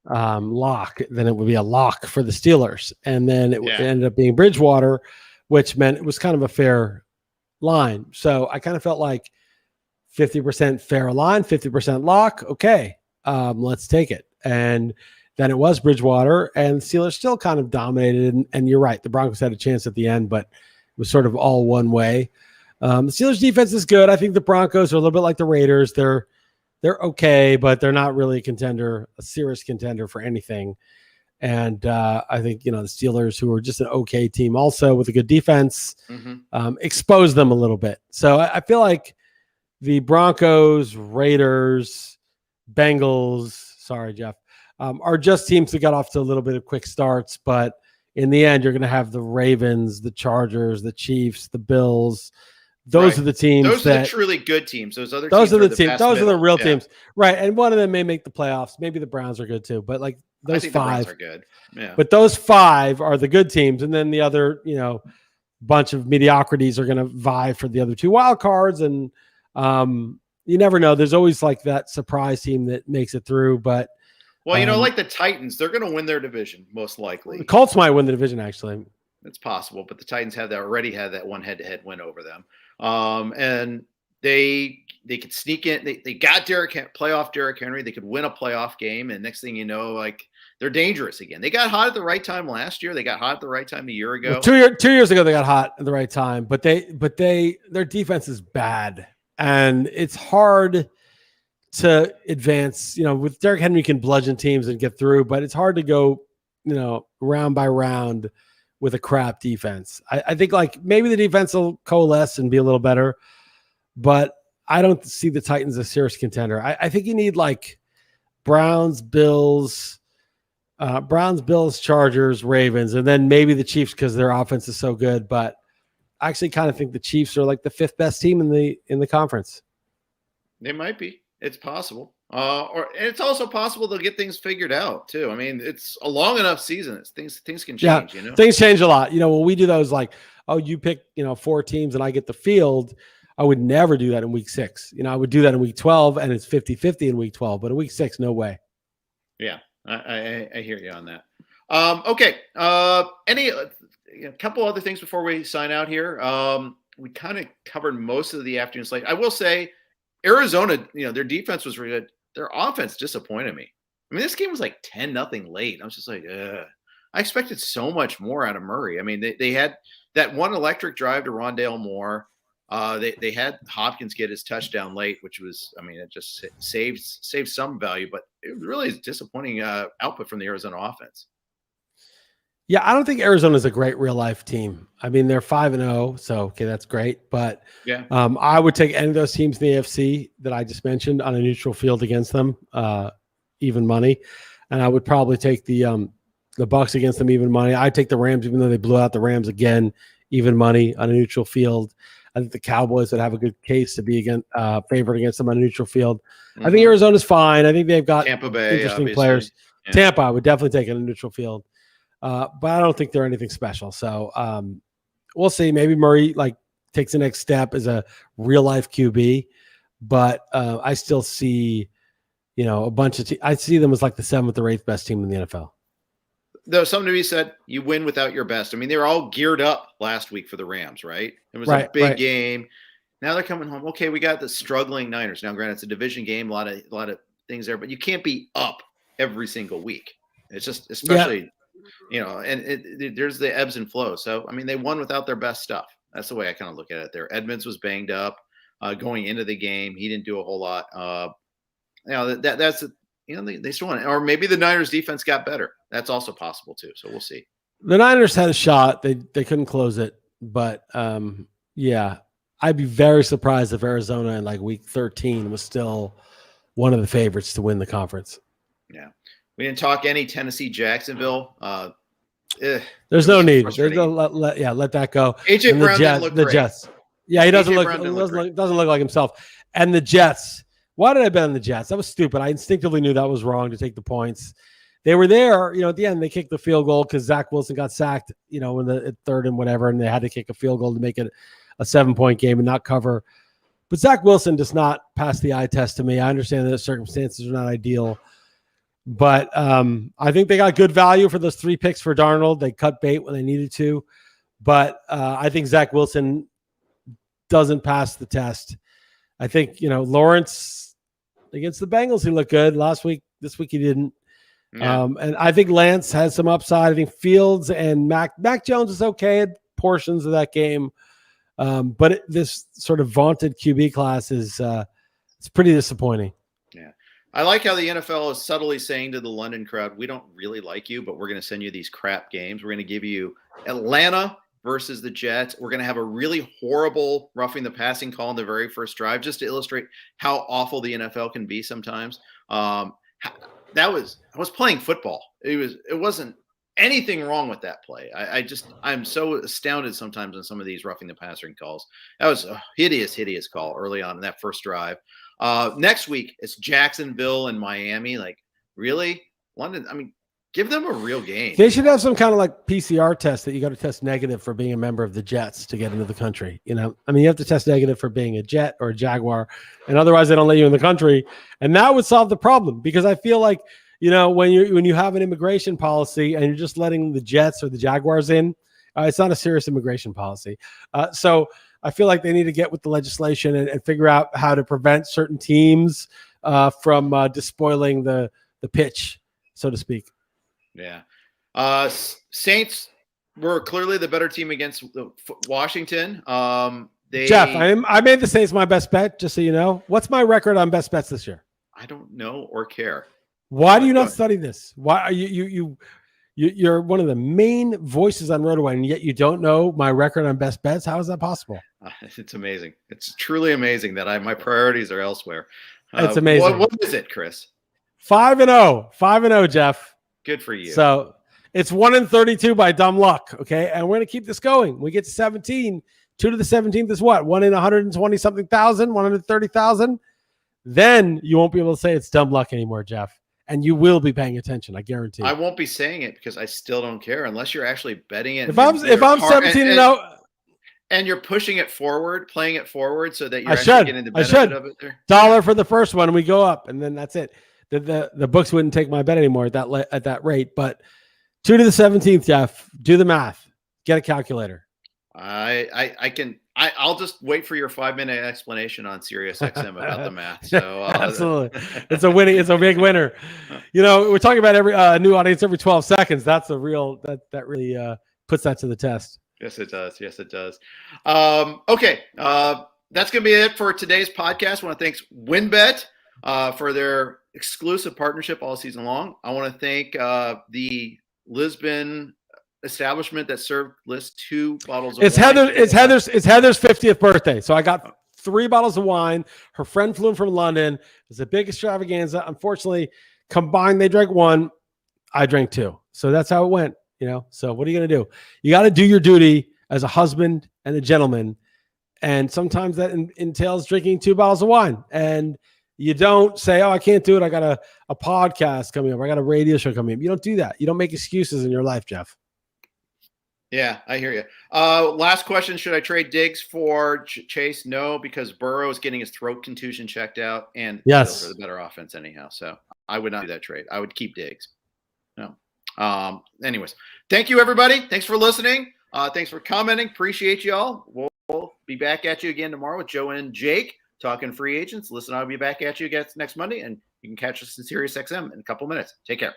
lock, then it would be a lock for the Steelers. And then it ended up being Bridgewater, which meant it was kind of a fair line. So I kind of felt like 50% fair line, 50% lock. Okay, let's take it. And then it was Bridgewater, and the Steelers still kind of dominated. And you're right, the Broncos had a chance at the end, but it was sort of all one way. The Steelers defense is good. I think the Broncos are a little bit like the Raiders. They're okay, but they're not really a serious contender for anything. And I think, the Steelers, who are just an okay team also with a good defense, expose them a little bit. So I feel like the Broncos, Raiders, Bengals, sorry, Jeff, are just teams that got off to a little bit of quick starts. But in the end, you're going to have the Ravens, the Chargers, the Chiefs, the Bills. Those are the teams. Those are the truly good teams. Those are the teams. Those are the real teams, right? And one of them may make the playoffs. Maybe the Browns are good too. But like those 5 the Browns are good. Yeah. But those 5 are the good teams, and then the other, bunch of mediocrities are going to vie for the other 2 wild cards. And you never know. There's always like that surprise team that makes it through. But like the Titans, they're going to win their division most likely. The Colts might win the division actually. It's possible, but the Titans already had that one head-to-head win over them. And they could sneak in. They got playoff Derrick Henry. They could win a playoff game, and next thing you know, like they're dangerous again. They got hot at the right time last year. They got hot at the right time a year ago. Well, 2 years ago, they got hot at the right time. But their defense is bad, and it's hard to advance. With Derrick Henry, you can bludgeon teams and get through, but it's hard to go, round by round with a crap defense. I think like maybe the defense will coalesce and be a little better, but I don't see the Titans as a serious contender. I think you need like Browns, Bills, Chargers, Ravens, and then maybe the Chiefs because their offense is so good. But I actually kind of think the Chiefs are like the 5th best team in the conference. They might be. It's possible. Or it's also possible they'll get things figured out too. I mean, it's a long enough season. Things can change. Yeah, things change a lot. When we do those, like, oh, you pick 4 teams and I get the field. I would never do that in week 6. I would do that in week 12, and it's 50-50 in week 12. But in week 6, no way. Yeah, I hear you on that. Okay. Any a couple other things before we sign out here. We kind of covered most of the afternoon slate. I will say, Arizona, their defense was really good. Their offense disappointed me. I mean, this game was like 10-0 late. I was just like, ugh. I expected so much more out of Murray. I mean, they had that one electric drive to Rondale Moore. They had Hopkins get his touchdown late, which was, I mean, it just saved some value, but it really is disappointing output from the Arizona offense. Yeah, I don't think Arizona is a great real life team. I mean, they're 5-0, so okay, that's great. But yeah, I would take any of those teams in the AFC that I just mentioned on a neutral field against them, even money, and I would probably take the Bucs against them even money. I'd take the Rams, even though they blew out the Rams again, even money on a neutral field. I think the Cowboys would have a good case to be favored against them on a neutral field. Mm-hmm. I think Arizona's fine. I think they've got Tampa Bay, interesting obviously. Players. Yeah. Tampa, I would definitely take it on a neutral field. But I don't think they're anything special. So we'll see. Maybe Murray takes the next step as a real life QB. But I still see, a bunch of I see them as like the 7th or 8th best team in the NFL. There's something to be said. You win without your best. I mean, they were all geared up last week for the Rams, right? It was a big game. Now they're coming home. Okay, we got the struggling Niners. Now, granted, it's a division game, a lot of things there, but you can't be up every single week. It's just, especially, and there's the ebbs and flows. So, I mean, they won without their best stuff. That's the way I kind of look at it there. Edmonds was banged up going into the game. He didn't do a whole lot. That's they still won. Or maybe the Niners defense got better. That's also possible too. So we'll see. The Niners had a shot. They couldn't close it. But yeah, I'd be very surprised if Arizona in week 13 was still one of the favorites to win the conference. Yeah. We didn't talk any Tennessee Jacksonville. There's no need. There's let that go. AJ Brown didn't look great. Jets. Yeah, he doesn't look like himself. And the Jets. Why did I bet on the Jets? That was stupid. I instinctively knew that was wrong to take the points. They were there, at the end, they kicked the field goal because Zach Wilson got sacked, in the third and whatever, and they had to kick a field goal to make it a 7-point game and not cover. But Zach Wilson does not pass the eye test to me. I understand that the circumstances are not ideal. But I think they got good value for those 3 picks for Darnold. They cut bait when they needed to. But I think Zach Wilson doesn't pass the test. I think, Lawrence against the Bengals, he looked good last week. This week he didn't. Yeah. And I think Lance has some upside. I think Fields and Mac Jones is okay at portions of that game. But this sort of vaunted QB class is it's pretty disappointing. Yeah. I like how the NFL is subtly saying to the London crowd, we don't really like you, but we're going to send you these crap games. We're going to give you Atlanta versus the Jets. We're going to have a really horrible roughing the passing call in the very first drive, just to illustrate how awful the NFL can be sometimes. I was playing football. It wasn't anything wrong with that play. I'm so astounded sometimes on some of these roughing the passing calls. That was a hideous call early on in that first drive. Next week it's Jacksonville and Miami. Really? London? I mean, give them a real game. They should have some kind of PCR test that you got to test negative for being a member of the Jets to get into the country. You have to test negative for being a Jet or a Jaguar, and otherwise they don't let you in the country. And that would solve the problem, because I feel like, when you have an immigration policy and you're just letting the Jets or the Jaguars in, it's not a serious immigration policy. So I feel like they need to get with the legislation and figure out how to prevent certain teams from despoiling the pitch, so to speak. Yeah. Saints were clearly the better team against Washington. Jeff, I made the Saints my best bet, just so you know. What's my record on best bets this year? I don't know or care. Why do you not study this? Why are you're one of the main voices on RotoWire, and yet you don't know my record on best bets? How is that possible? It's amazing. It's truly amazing that my priorities are elsewhere. It's amazing. What is it, Chris? 5-0. 5-0, Jeff. Good for you. So it's 1-32 by dumb luck. Okay. And we're going to keep this going. When we get to 17, 2 to the 17th is what? 1 in 120 something thousand, 130,000. then you won't be able to say it's dumb luck anymore, Jeff. And you will be paying attention, I guarantee. I won't be saying it because I still don't care unless you're actually betting it. If I'm 17-0 and you're pushing it forward, playing it forward so that you're actually getting the benefit of it there. $1 for the first one, and we go up, and then that's it. The books wouldn't take my bet anymore at that rate. But 2 to the 17th, Jeff. Do the math. Get a calculator. I'll just wait for your 5-minute explanation on Sirius XM about the math. So absolutely, it's a winning. It's a big winner. We're talking about every new audience every 12 seconds. That's a real that really puts that to the test. Yes, it does. Yes, it does. Okay, that's gonna be it for today's podcast. I want to thank WinBet for their exclusive partnership all season long. I want to thank the Lisbon establishment that served Liss 2 bottles of wine. It's Heather's 50th birthday. So I got 3 bottles of wine. Her friend flew in from London. It was a big extravaganza. Unfortunately, combined, they drank 1. I drank 2. So that's how it went, So what are you going to do? You got to do your duty as a husband and a gentleman. And sometimes that entails drinking 2 bottles of wine. And you don't say, I can't do it. I got a podcast coming up. I got a radio show coming up. You don't do that. You don't make excuses in your life, Jeff. Yeah, I hear you. Last question. Should I trade Diggs for Chase? No, because Burrow is getting his throat contusion checked out and yes, for the better offense anyhow. So I would not do that trade. I would keep Diggs. No. Anyways, thank you, everybody. Thanks for listening. Thanks for commenting. Appreciate you all. We'll be back at you again tomorrow with Joe and Jake talking free agents. Listen, I'll be back at you again next Monday, and you can catch us in Sirius XM in a couple minutes. Take care.